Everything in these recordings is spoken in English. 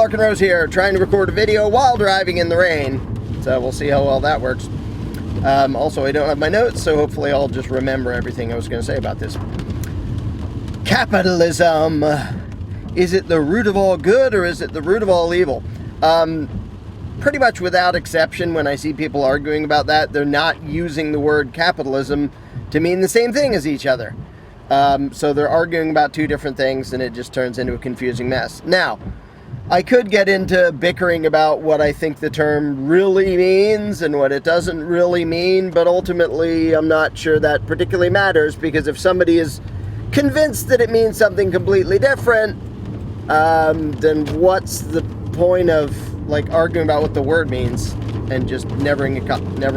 Mark and Rose here, trying to record a video while driving in the rain. So we'll see how well that works. Also, I don't have my notes, so hopefully I'll just remember everything I was going to say about this. Capitalism. Is it the root of all good, or is it the root of all evil? Pretty much without exception, when I see people arguing about that, they're not using the word capitalism to mean the same thing as each other. So they're arguing about two different things, and it just turns into a confusing mess. Now, I could get into bickering about what I think the term really means and what it doesn't really mean, but ultimately I'm not sure that particularly matters, because if somebody is convinced that it means something completely different, then what's the point of arguing about what the word means and just never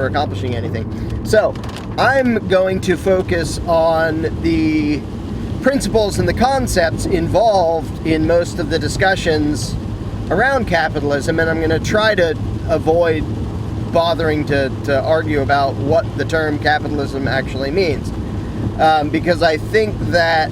accomplishing anything? So I'm going to focus on the principles and the concepts involved in most of the discussions around capitalism, and I'm going to try to avoid bothering to argue about what the term capitalism actually means, because I think that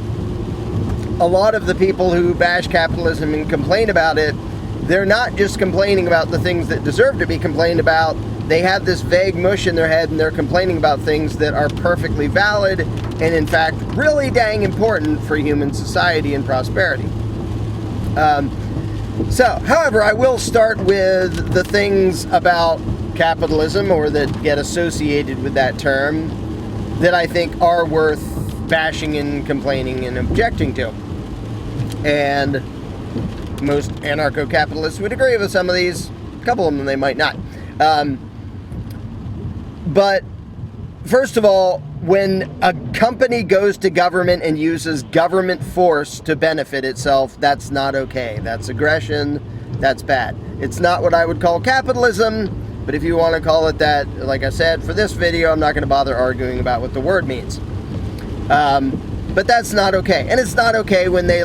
a lot of the people who bash capitalism and complain about it, they're not just complaining about the things that deserve to be complained about. They have this vague mush in their head, and they're complaining about things that are perfectly valid and, in fact, really dang important for human society and prosperity. However, I will start with the things about capitalism, or that get associated with that term, that I think are worth bashing and complaining and objecting to. And most anarcho-capitalists would agree with some of these. A couple of them they might not. But first of all, when a company goes to government and uses government force to benefit itself, that's not okay. That's aggression. That's bad. It's not what I would call capitalism, but if you want to call it that, like I said, for this video, I'm not going to bother arguing about what the word means. But that's not okay. And it's not okay when they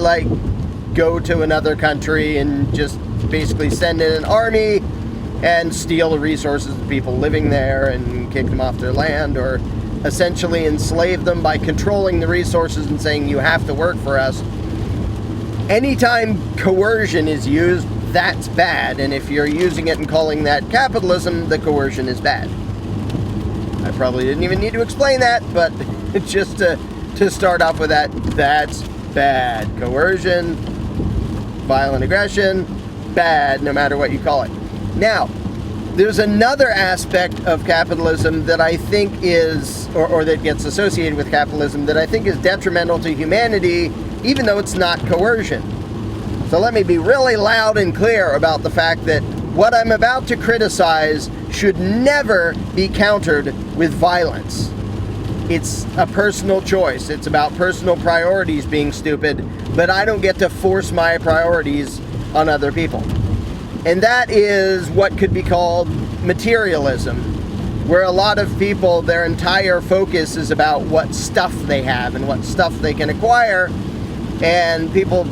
go to another country and just basically send in an army and steal the resources of people living there and kick them off their land, or essentially enslave them by controlling the resources and saying, you have to work for us. Anytime coercion is used, that's bad. And if you're using it and calling that capitalism, the coercion is bad. I probably didn't even need to explain that, but just to start off with that's bad. Coercion, violent aggression, bad, no matter what you call it. Now, there's another aspect of capitalism that I think is, or that gets associated with capitalism, that I think is detrimental to humanity, even though it's not coercion. So let me be really loud and clear about the fact that what I'm about to criticize should never be countered with violence. It's a personal choice. It's about personal priorities being stupid, but I don't get to force my priorities on other people. And that is what could be called materialism, where a lot of people, their entire focus is about what stuff they have and what stuff they can acquire, and people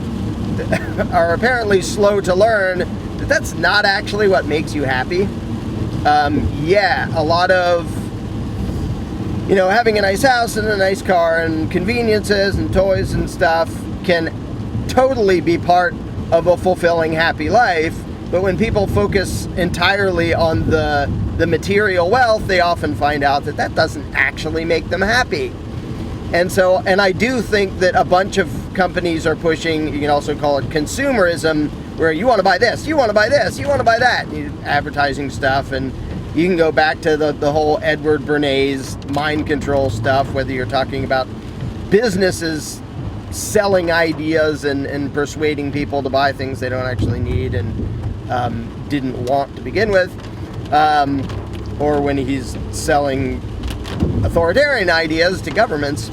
are apparently slow to learn that that's not actually what makes you happy. A lot of, having a nice house and a nice car and conveniences and toys and stuff can totally be part of a fulfilling, happy life. But when people focus entirely on the material wealth, they often find out that that doesn't actually make them happy. And I do think that a bunch of companies are pushing, you can also call it consumerism, where you want to buy this, you want to buy this, you want to buy that, advertising stuff. And you can go back to the whole Edward Bernays mind control stuff, whether you're talking about businesses selling ideas and persuading people to buy things they don't actually need and didn't want to begin with, or when he's selling authoritarian ideas to governments.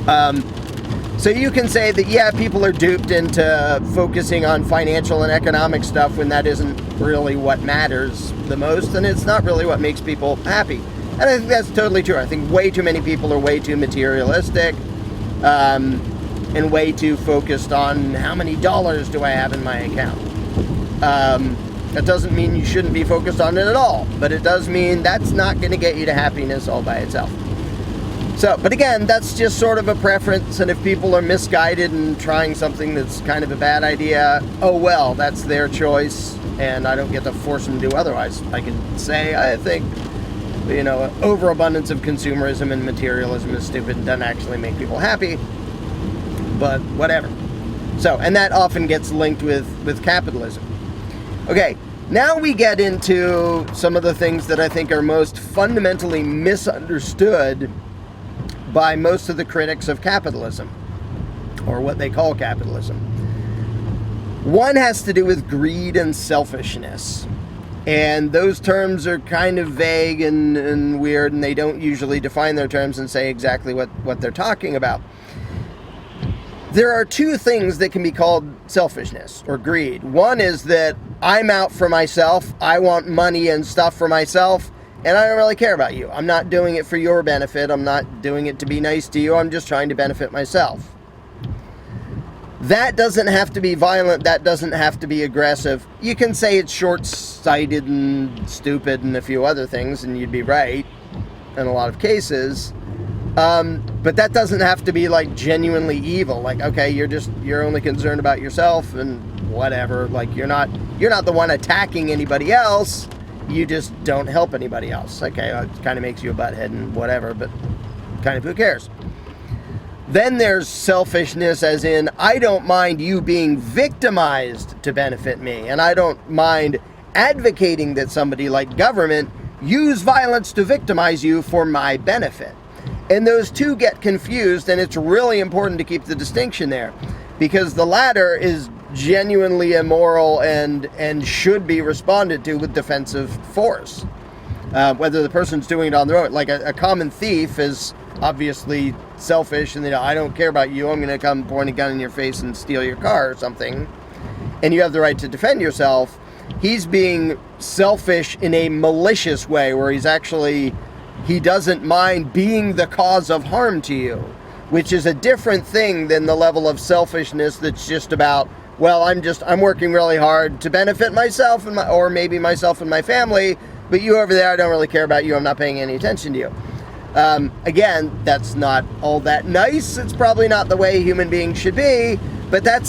So you can say that, people are duped into focusing on financial and economic stuff when that isn't really what matters the most, and it's not really what makes people happy. And I think that's totally true. I think way too many people are way too materialistic, and way too focused on how many dollars do I have in my account. That doesn't mean you shouldn't be focused on it at all, but it does mean that's not going to get you to happiness all by itself. So, but again, that's just sort of a preference, and if people are misguided and trying something that's kind of a bad idea, oh well, that's their choice, and I don't get to force them to do otherwise. I can say, I think, overabundance of consumerism and materialism is stupid and doesn't actually make people happy, but whatever. So, and that often gets linked with capitalism. Okay, now we get into some of the things that I think are most fundamentally misunderstood by most of the critics of capitalism, or what they call capitalism. One has to do with greed and selfishness. And those terms are kind of vague and weird, and they don't usually define their terms and say exactly what they're talking about. There are two things that can be called selfishness or greed. One is that I'm out for myself, I want money and stuff for myself, and I don't really care about you. I'm not doing it for your benefit. I'm not doing it to be nice to you. I'm just trying to benefit myself. That doesn't have to be violent. That doesn't have to be aggressive. You can say it's short-sighted and stupid and a few other things, and you'd be right in a lot of cases. But that doesn't have to be like genuinely evil. Like, okay, you're only concerned about yourself and whatever. Like, you're not the one attacking anybody else. You just don't help anybody else. Okay, it kind of makes you a butthead and whatever, but kind of who cares? Then there's selfishness, as in, I don't mind you being victimized to benefit me, and I don't mind advocating that somebody like government use violence to victimize you for my benefit. And those two get confused, and it's really important to keep the distinction there, because the latter is genuinely immoral and should be responded to with defensive force. Whether the person's doing it on their own. Like a common thief is obviously selfish, and I don't care about you, I'm going to come point a gun in your face and steal your car or something, and you have the right to defend yourself. He's being selfish in a malicious way, where he doesn't mind being the cause of harm to you, which is a different thing than the level of selfishness that's just about, well, I'm working really hard to benefit myself or maybe myself and my family, but you over there, I don't really care about you, I'm not paying any attention to you. Again, that's not all that nice. It's probably not the way human beings should be, but that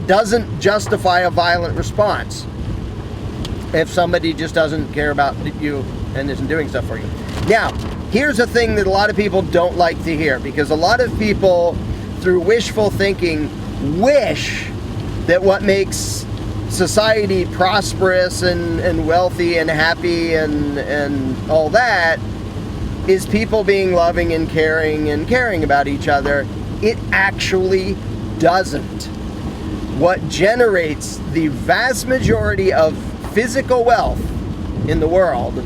doesn't justify a violent response if somebody just doesn't care about you and isn't doing stuff for you. Now, here's a thing that a lot of people don't like to hear, because a lot of people, through wishful thinking, wish that what makes society prosperous and wealthy and happy and all that is people being loving and caring about each other. It actually doesn't. What generates the vast majority of physical wealth in the world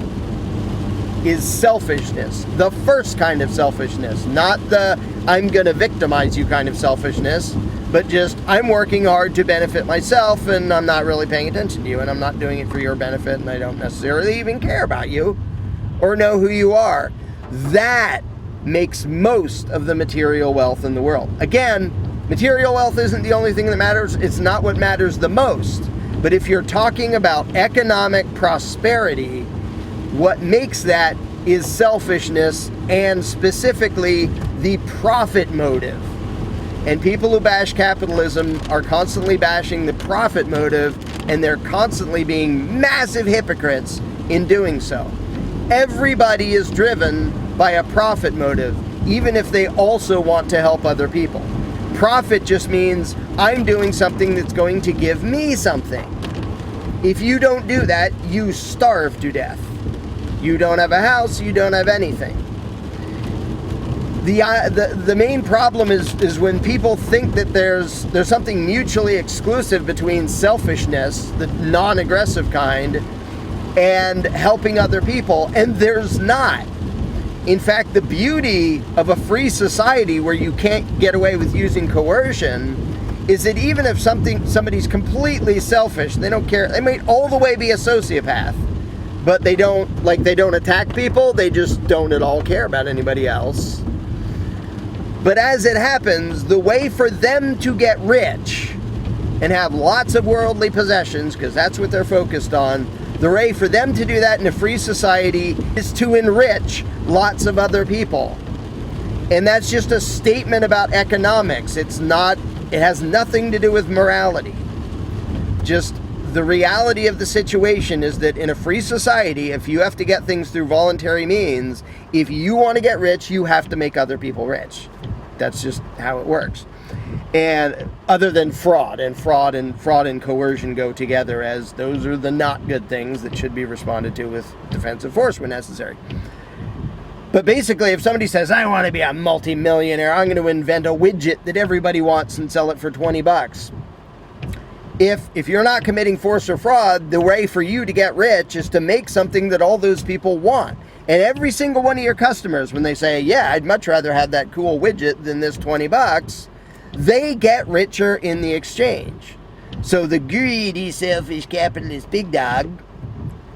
is selfishness. The first kind of selfishness, not the I'm gonna victimize you kind of selfishness, but just I'm working hard to benefit myself, and I'm not really paying attention to you, and I'm not doing it for your benefit, and I don't necessarily even care about you or know who you are. That makes most of the material wealth in the world. Again, material wealth isn't the only thing that matters. It's not what matters the most. But if you're talking about economic prosperity, what makes that is selfishness, and specifically the profit motive. And people who bash capitalism are constantly bashing the profit motive, and they're constantly being massive hypocrites in doing so. Everybody is driven by a profit motive, even if they also want to help other people. Profit just means I'm doing something that's going to give me something. If you don't do that, you starve to death. You don't have a house, you don't have anything. The main problem is when people think that there's something mutually exclusive between selfishness, the non-aggressive kind, and helping other people, and there's not. In fact, the beauty of a free society where you can't get away with using coercion is that even if somebody's completely selfish, they don't care, they might all the way be a sociopath, but they don't attack people, they just don't at all care about anybody else. But as it happens, the way for them to get rich and have lots of worldly possessions, because that's what they're focused on, The way for them to do that in a free society is to enrich lots of other people. And that's just a statement about economics. It has nothing to do with morality. Just the reality of the situation is that in a free society, if you have to get things through voluntary means, if you want to get rich, you have to make other people rich. That's just how it works. And other than fraud and coercion go together, as those are the not good things that should be responded to with defensive force when necessary. But basically, if somebody says, I want to be a multi-millionaire, I'm going to invent a widget that everybody wants and sell it for $20. If you're not committing force or fraud, the way for you to get rich is to make something that all those people want. And every single one of your customers, when they say, yeah, I'd much rather have that cool widget than this $20, they get richer in the exchange. So the greedy, selfish, capitalist big dog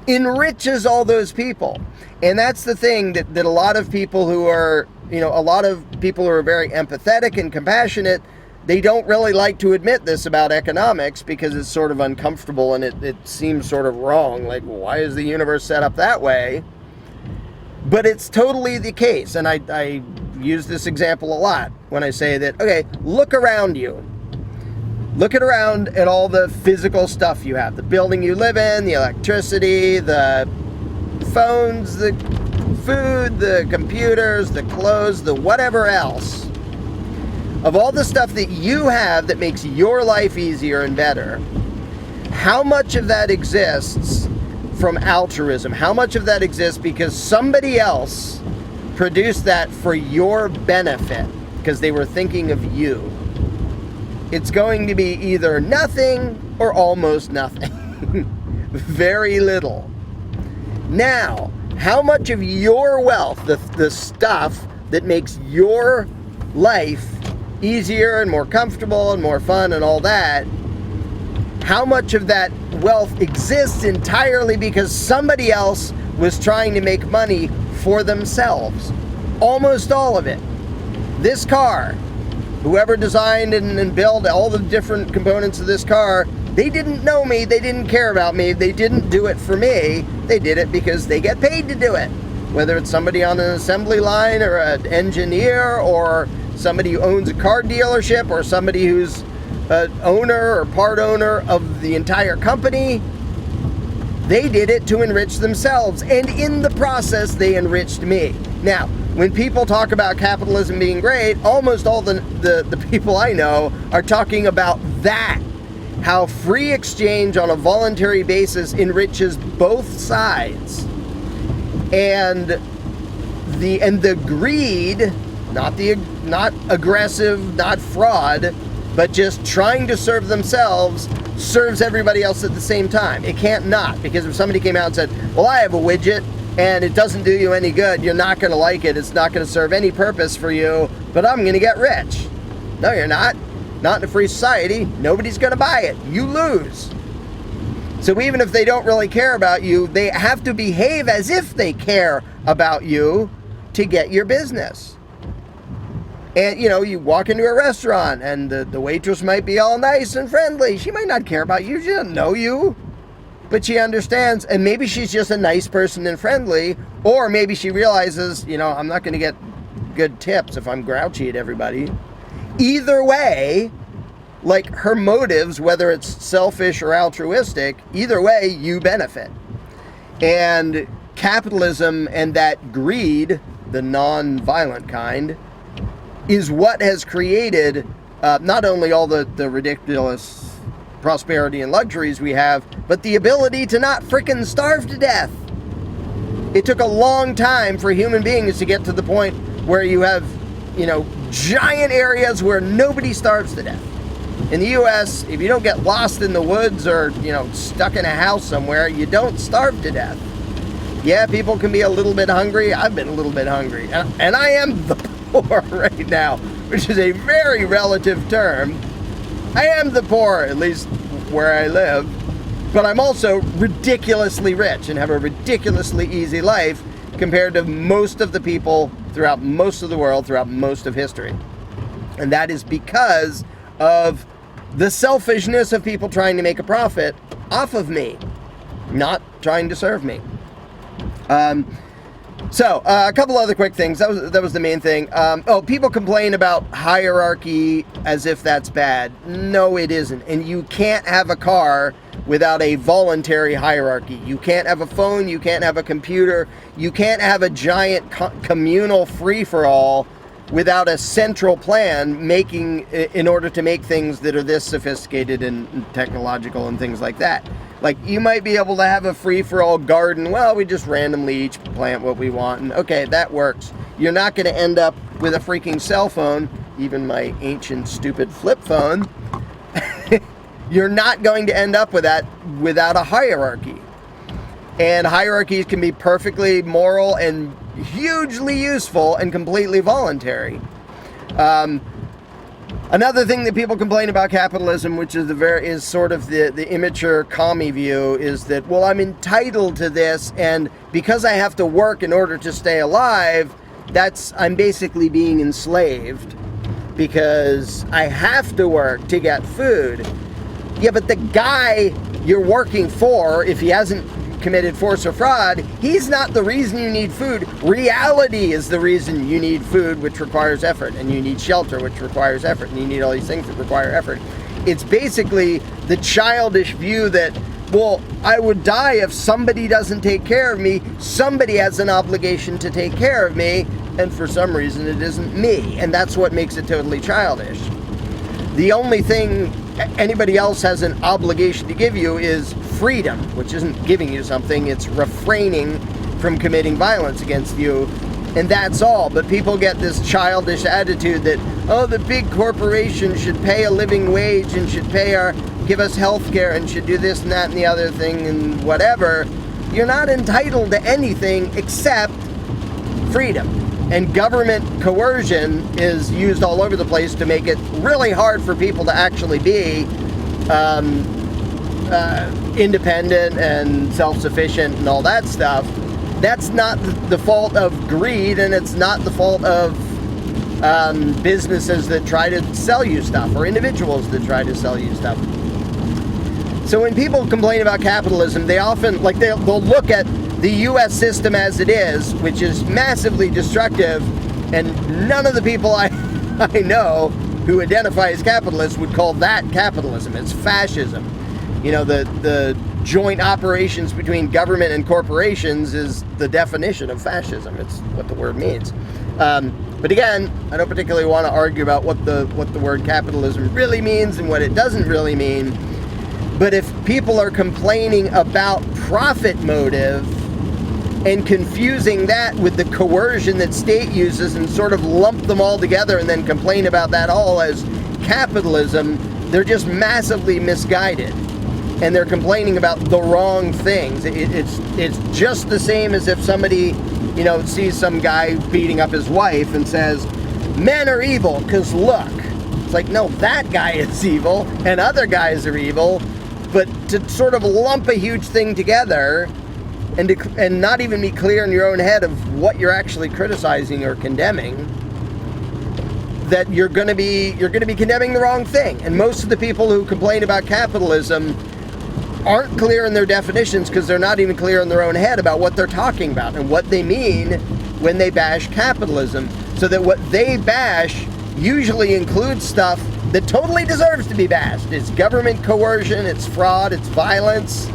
enriches all those people. And that's the thing that a lot of people who are, a lot of people who are very empathetic and compassionate, they don't really like to admit this about economics because it's sort of uncomfortable and it seems sort of wrong. Like, why is the universe set up that way? But it's totally the case. And I use this example a lot when I say that, okay, look around you. Look around at all the physical stuff you have. The building you live in, the electricity, the phones, the food, the computers, the clothes, the whatever else. Of all the stuff that you have that makes your life easier and better, how much of that exists from altruism? How much of that exists because somebody else produced that for your benefit because they were thinking of you? It's going to be either nothing or almost nothing. Very little. Now, how much of your wealth, the stuff that makes your life easier and more comfortable and more fun and all that, how much of that wealth exists entirely because somebody else was trying to make money for themselves? Almost all of it. This car, whoever designed and built all the different components of this car, they didn't know me, they didn't care about me, they didn't do it for me, they did it because they get paid to do it. Whether it's somebody on an assembly line or an engineer or somebody who owns a car dealership or somebody who's an owner or part owner of the entire company, they did it to enrich themselves. And in the process, they enriched me. Now, when people talk about capitalism being great, almost all the people I know are talking about that. How free exchange on a voluntary basis enriches both sides. And the greed, not aggressive, not fraud, but just trying to serve themselves, serves everybody else at the same time. It can't not, because if somebody came out and said, well, I have a widget and it doesn't do you any good, you're not going to like it, it's not going to serve any purpose for you, but I'm going to get rich. No, you're not. Not in a free society. Nobody's going to buy it. You lose. So even if they don't really care about you, they have to behave as if they care about you to get your business. And, you walk into a restaurant and the waitress might be all nice and friendly. She might not care about you. She doesn't know you. But she understands. And maybe she's just a nice person and friendly. Or maybe she realizes, I'm not going to get good tips if I'm grouchy at everybody. Either way, like her motives, whether it's selfish or altruistic, either way, you benefit. And capitalism and that greed, the non-violent kind, is what has created not only all the ridiculous prosperity and luxuries we have, but the ability to not frickin' starve to death. It took a long time for human beings to get to the point where you have, giant areas where nobody starves to death. In the U.S., if you don't get lost in the woods or, stuck in a house somewhere, you don't starve to death. Yeah, people can be a little bit hungry. I've been a little bit hungry. And I am the poor right now, which is a very relative term. I am the poor, at least where I live. But I'm also ridiculously rich and have a ridiculously easy life compared to most of the people throughout most of the world, throughout most of history. And that is because of the selfishness of people trying to make a profit off of me. Not trying to serve me. So, a couple other quick things. That was the main thing. People complain about hierarchy as if that's bad. No, it isn't. And you can't have a car without a voluntary hierarchy. You can't have a phone. You can't have a computer. You can't have a giant communal free-for-all without a central plan in order to make things that are this sophisticated and technological and things like that. Like, you might be able to have a free-for-all garden. Well, we just randomly each plant what we want, and okay, that works. You're not going to end up with a freaking cell phone, even my ancient, stupid flip phone. You're not going to end up with that without a hierarchy. And hierarchies can be perfectly moral and hugely useful and completely voluntary. Another thing that people complain about capitalism, which is sort of the immature commie view, is that, well, I'm entitled to this, and because I have to work in order to stay alive, I'm basically being enslaved because I have to work to get food. Yeah, but the guy you're working for, if he hasn't committed force or fraud, he's not the reason you need food. Reality is the reason you need food, which requires effort, and you need shelter, which requires effort, and you need all these things that require effort. It's basically the childish view that, well, I would die if somebody doesn't take care of me. Somebody has an obligation to take care of me, and for some reason it isn't me, and that's what makes it totally childish. The only thing anybody else has an obligation to give you is freedom, which isn't giving you something, it's refraining from committing violence against you, and that's all. But people get this childish attitude that, oh, the big corporation should pay a living wage and should give us health care and should do this and that and the other thing and whatever. You're not entitled to anything except freedom. And government coercion is used all over the place to make it really hard for people to actually be independent and self-sufficient and all that stuff. That's not the fault of greed, and it's not the fault of businesses that try to sell you stuff or individuals that try to sell you stuff. So when people complain about capitalism, they often, they'll look at the U.S. system as it is, which is massively destructive, and none of the people I know who identify as capitalists would call that capitalism. It's fascism. You know, the joint operations between government and corporations is the definition of fascism. It's what the word means. But again, I don't particularly want to argue about what the word capitalism really means and what it doesn't really mean. But if people are complaining about profit motive and confusing that with the coercion that state uses and sort of lump them all together and then complain about that all as capitalism, they're just massively misguided. And they're complaining about the wrong things. It's just the same as if somebody, sees some guy beating up his wife and says, men are evil because look. It's like, no, that guy is evil and other guys are evil. But to sort of lump a huge thing together and not even be clear in your own head of what you're actually criticizing or condemning, that you're going to be condemning the wrong thing. And most of the people who complain about capitalism aren't clear in their definitions because they're not even clear in their own head about what they're talking about and what they mean when they bash capitalism. So that what they bash usually includes stuff that totally deserves to be bashed. It's government coercion, it's fraud, it's violence,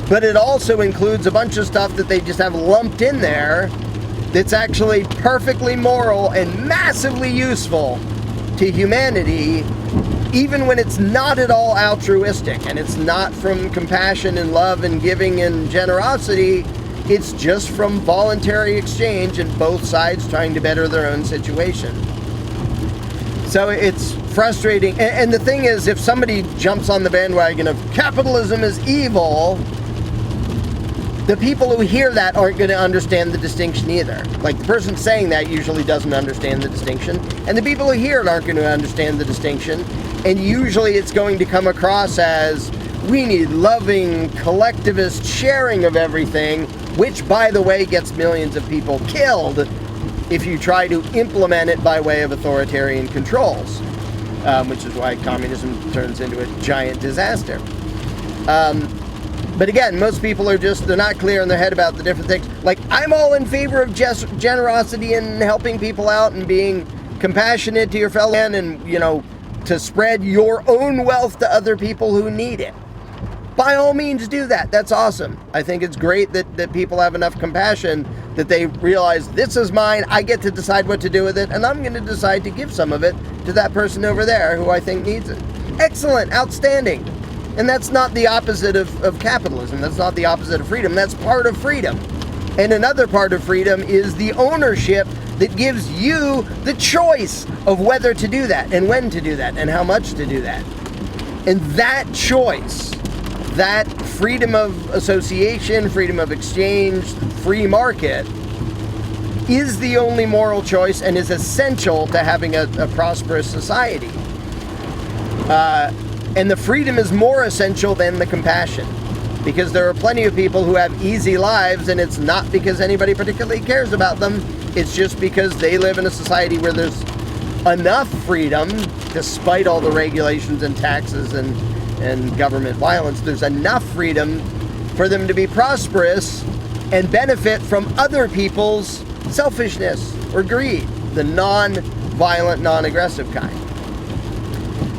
but it also includes a bunch of stuff that they just have lumped in there that's actually perfectly moral and massively useful to humanity, even when it's not at all altruistic and it's not from compassion and love and giving and generosity. It's just from voluntary exchange and both sides trying to better their own situation. So it's frustrating. And the thing is, if somebody jumps on the bandwagon of capitalism is evil, the people who hear that aren't going to understand the distinction either. Like, the person saying that usually doesn't understand the distinction, and the people who hear it aren't going to understand the distinction, and usually it's going to come across as, we need loving, collectivist sharing of everything, which, by the way, gets millions of people killed if you try to implement it by way of authoritarian controls, which is why communism turns into a giant disaster. But again, most people are they're not clear in their head about the different things. Like, I'm all in favor of generosity and helping people out and being compassionate to your fellow man and, to spread your own wealth to other people who need it. By all means, do that. That's awesome. I think it's great that people have enough compassion that they realize, this is mine, I get to decide what to do with it, and I'm going to decide to give some of it to that person over there who I think needs it. Excellent, outstanding. And that's not the opposite of capitalism. That's not the opposite of freedom. That's part of freedom. And another part of freedom is the ownership that gives you the choice of whether to do that and when to do that and how much to do that. And that choice, that freedom of association, freedom of exchange, free market, is the only moral choice and is essential to having a prosperous society. And the freedom is more essential than the compassion, because there are plenty of people who have easy lives, and it's not because anybody particularly cares about them. It's just because they live in a society where there's enough freedom, despite all the regulations and taxes and government violence. There's enough freedom for them to be prosperous and benefit from other people's selfishness or greed, the non-violent, non-aggressive kind.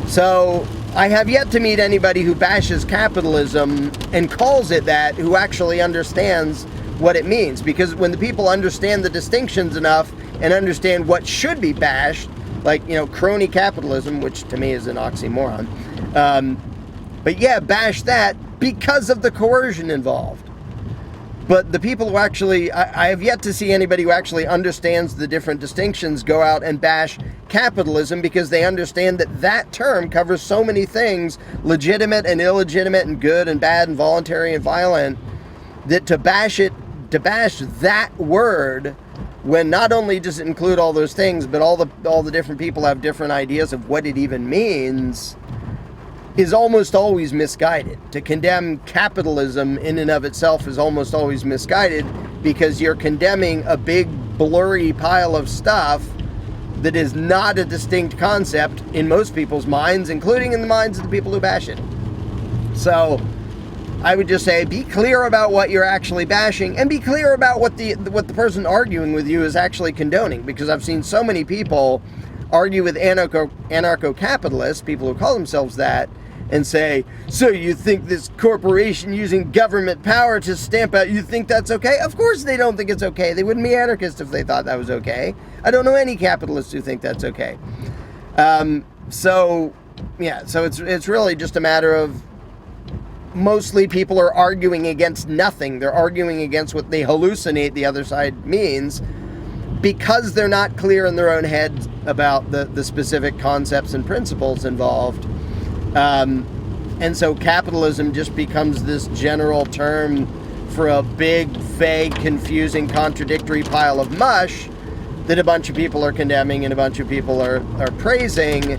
So I have yet to meet anybody who bashes capitalism and calls it that, who actually understands what it means. Because when the people understand the distinctions enough and understand what should be bashed, like, crony capitalism, which to me is an oxymoron, but yeah, bash that because of the coercion involved. But the people who actually, I have yet to see anybody who actually understands the different distinctions go out and bash capitalism, because they understand that term covers so many things, legitimate and illegitimate and good and bad and voluntary and violent, that to bash that word, when not only does it include all those things, but all the different people have different ideas of what it even means, is almost always misguided. To condemn capitalism in and of itself is almost always misguided, because you're condemning a big blurry pile of stuff that is not a distinct concept in most people's minds, including in the minds of the people who bash it. So I would just say, be clear about what you're actually bashing, and be clear about what the person arguing with you is actually condoning, because I've seen so many people argue with anarcho-capitalists, people who call themselves that, and say, so you think this corporation using government power to stamp out, you think that's okay? Of course they don't think it's okay. They wouldn't be anarchists if they thought that was okay. I don't know any capitalists who think that's okay. So it's really just a matter of, mostly people are arguing against nothing. They're arguing against what they hallucinate the other side means, because they're not clear in their own heads about the specific concepts and principles involved. And so capitalism just becomes this general term for a big, vague, confusing, contradictory pile of mush that a bunch of people are condemning and a bunch of people are praising.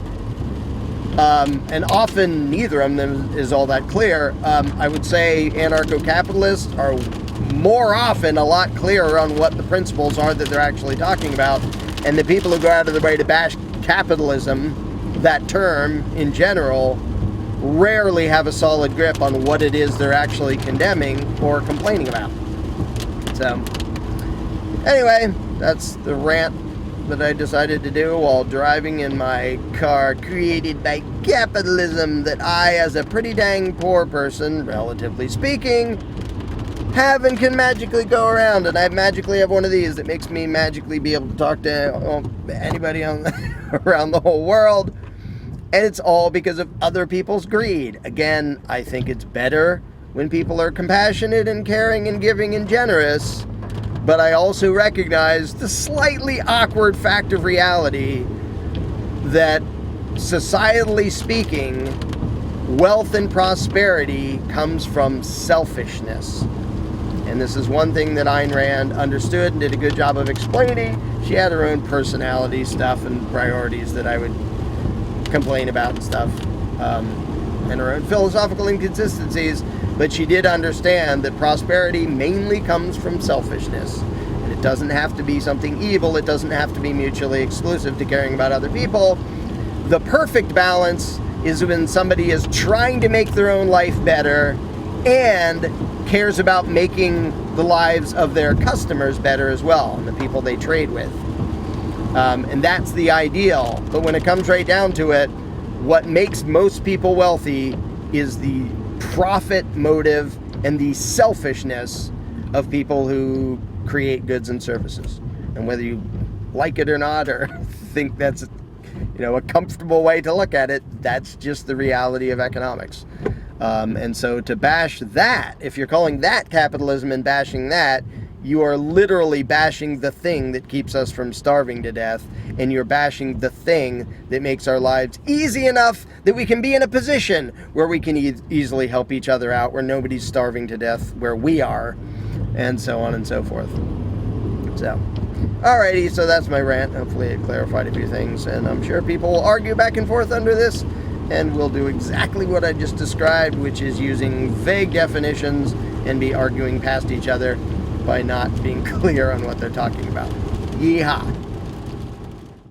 And often neither of them is all that clear. I would say anarcho-capitalists are more often a lot clearer on what the principles are that they're actually talking about. And the people who go out of their way to bash capitalism, that term in general, rarely have a solid grip on what it is they're actually condemning or complaining about. So anyway, that's the rant that I decided to do while driving in my car created by capitalism, that I, as a pretty dang poor person, relatively speaking, have and can magically go around. And I magically have one of these that makes me magically be able to talk to anybody around the whole world. And it's all because of other people's greed. Again, I think it's better when people are compassionate and caring and giving and generous. But I also recognize the slightly awkward fact of reality that, societally speaking, wealth and prosperity comes from selfishness. And this is one thing that Ayn Rand understood and did a good job of explaining. She had her own personality stuff and priorities that I would complain about and stuff, and her own philosophical inconsistencies, but she did understand that prosperity mainly comes from selfishness. And it doesn't have to be something evil, it doesn't have to be mutually exclusive to caring about other people. The perfect balance is when somebody is trying to make their own life better and cares about making the lives of their customers better as well, and the people they trade with. And that's the ideal. But when it comes right down to it, what makes most people wealthy is the profit motive and the selfishness of people who create goods and services. And whether you like it or not, or think that's a comfortable way to look at it, that's just the reality of economics. And so to bash that, if you're calling that capitalism and bashing that, you are literally bashing the thing that keeps us from starving to death, and you're bashing the thing that makes our lives easy enough that we can be in a position where we can easily help each other out, where nobody's starving to death where we are, and so on and so forth. So, alrighty, so that's my rant. Hopefully it clarified a few things, and I'm sure people will argue back and forth under this, and we'll do exactly what I just described, which is using vague definitions and be arguing past each other by not being clear on what they're talking about. Yeehaw!